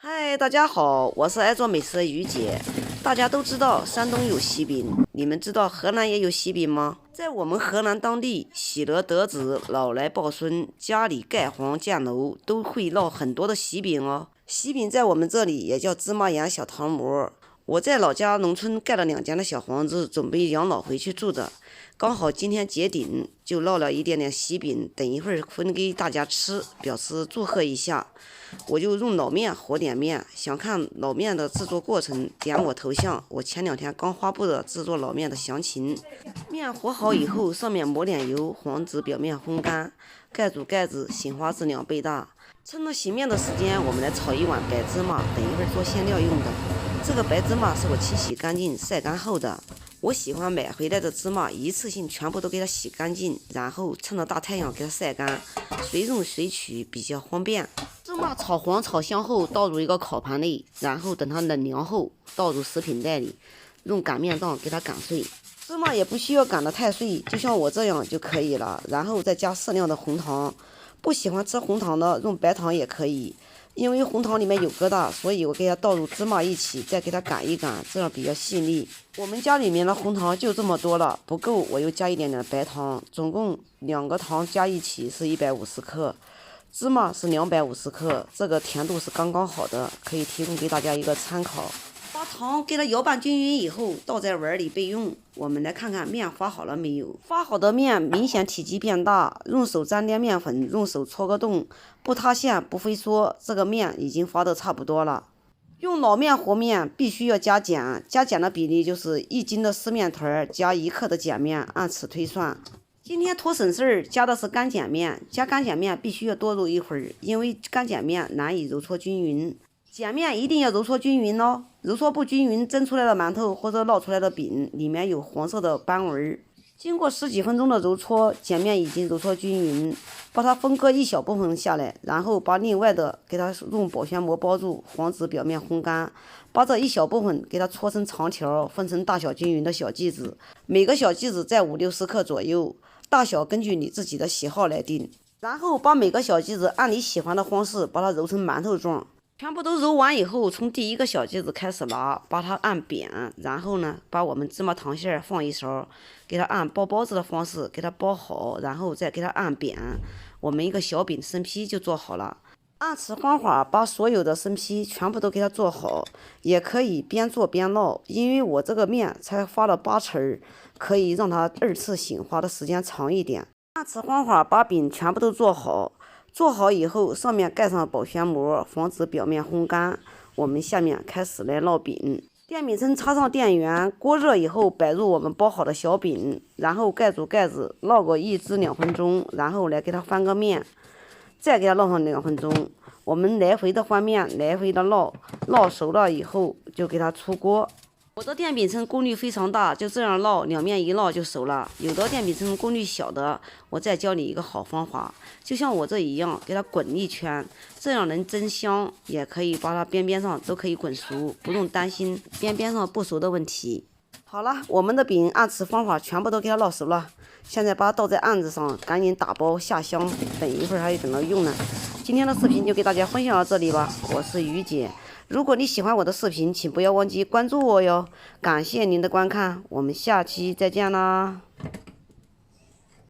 嗨，大家好，我是爱做美食的于姐。大家都知道山东有喜饼，你们知道河南也有喜饼吗？在我们河南当地，喜乐得子、老来抱孙、家里盖房建楼，都会烙很多的喜饼哦。喜饼在我们这里也叫芝麻盐小糖馍。我在老家农村盖了2间的小房子，准备养老回去住的。刚好今天结顶，就烙了一点点喜饼，等一会儿分给大家吃，表示祝贺一下。我就用老面和点面，想看老面的制作过程，点我头像。我前2天刚发布的制作老面的详情。面和好以后，上面抹点油，黄纸表面烘干，盖住盖子，醒花至2倍大。趁着洗面的时间，我们来炒一碗白芝麻，等一会儿做馅料用的。这个白芝麻是我清洗干净晒干后的。我喜欢买回来的芝麻一次性全部都给它洗干净，然后趁着大太阳给它晒干，随用随取比较方便。芝麻炒黄炒香后，倒入一个烤盘里，然后等它冷凉后，倒入食品袋里，用擀面杖给它擀碎。芝麻也不需要擀得太碎，就像我这样就可以了。然后再加适量的红糖，不喜欢吃红糖的用白糖也可以。因为红糖里面有疙瘩，所以我给它倒入芝麻一起，再给它擀一擀，这样比较细腻。我们家里面的红糖就这么多了，不够我又加一点点白糖，总共2个糖加一起是150克，芝麻是250克，这个甜度是刚刚好的，可以提供给大家一个参考。把糖给它摇拌均匀以后，倒在碗里备用。我们来看看面发好了没有。发好的面明显体积变大，用手沾点面粉，用手戳个洞，不塌陷不飞缩，这个面已经发得差不多了。用老面和面必须要加碱，加碱的比例就是1斤的湿面团加1克的碱面，按此推算。今天图省事儿，加的是干碱面，加干碱面必须要多揉一会儿，因为干碱面难以揉搓均匀。碱面一定要揉搓均匀哦，揉搓不均匀，蒸出来的馒头或者烙出来的饼里面有黄色的斑纹。经过10几分钟的揉搓，碱面已经揉搓均匀，把它分割一小部分下来，然后把另外的给它用保鲜膜包住，黄纸表面烘干，把这一小部分给它搓成长条，分成大小均匀的小剂子，每个小剂子在50-60克左右，大小根据你自己的喜好来定。然后把每个小剂子按你喜欢的方式把它揉成馒头状。全部都揉完以后，从第1个小剂子开始拿，把它按扁，然后呢，把我们芝麻糖馅放一勺，给它按包包子的方式给它包好，然后再给它按扁，我们一个小饼生坯就做好了。按此方法把所有的生坯全部都给它做好，也可以边做边烙，因为我这个面才发了8层，可以让它2次醒花的时间长一点。按此方法把饼全部都做好。做好以后，上面盖上保鲜膜，防止表面烘干。我们下面开始来烙饼。电饼铛插上电源，锅热以后摆入我们包好的小饼，然后盖住盖子，烙个1至2分钟，然后来给它翻个面，再给它烙上2分钟。我们来回的翻面，来回的烙，烙熟了以后就给它出锅。我的电饼铛功率非常大，就这样烙，2面一烙就熟了。有的电饼铛功率小的，我再教你一个好方法，就像我这一样，给它滚一圈，这样能蒸香，也可以把它边边上都可以滚熟，不用担心边边上不熟的问题。好了，我们的饼按此方法全部都给它烙熟了，现在把它倒在案子上，赶紧打包下箱，等一会儿还得等到用呢。今天的视频就给大家分享到这里吧，我是于姐。如果你喜欢我的视频，请不要忘记关注我哟！感谢您的观看，我们下期再见啦！